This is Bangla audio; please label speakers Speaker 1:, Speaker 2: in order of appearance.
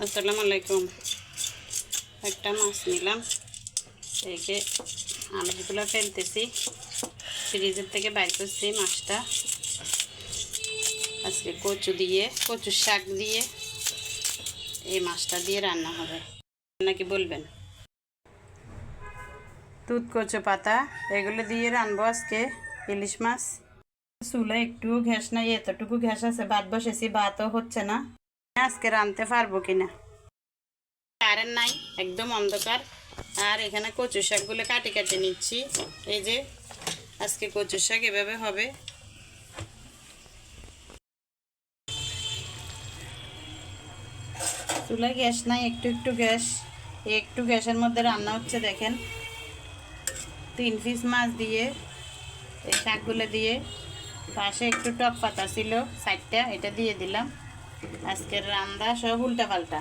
Speaker 1: আসসালামু আলাইকুম। একটা মাছ নিলাম, একে আলুগুলো ফেলতেছি, ফ্রিজের থেকে বাইর করছি মাছটা। আজকে কচুর শাক দিয়ে এই মাছটা দিয়ে রান্না হবে নাকি বলবেন। দুধ কচু পাতা এগুলো দিয়ে রানবো আজকে ইলিশ মাছ। চুলা একটুও ঘ্যাস নাই, এতটুকু ঘ্যাস আছে, ভাত বসেছি, ভাতও হচ্ছে না। আজকে রাঁধতে পারবো কিনা, কারেন্ট নাই, একদম অন্ধকার। আর এখানে কচু শাকগুলো কাটে কাটে নিচ্ছি। এই যে আজকে কচু শাক এভাবে হবে। চুলায় গ্যাস নাই, একটু গ্যাস, একটু গ্যাসের মধ্যে রান্না হচ্ছে। দেখেন 3 পিস মাছ দিয়ে এই শাকগুলো দিয়ে, পাশে একটু টক পাতা ছিল 4টা, এটা দিয়ে দিলাম। আজকের রান্না সব উল্টা পাল্টা।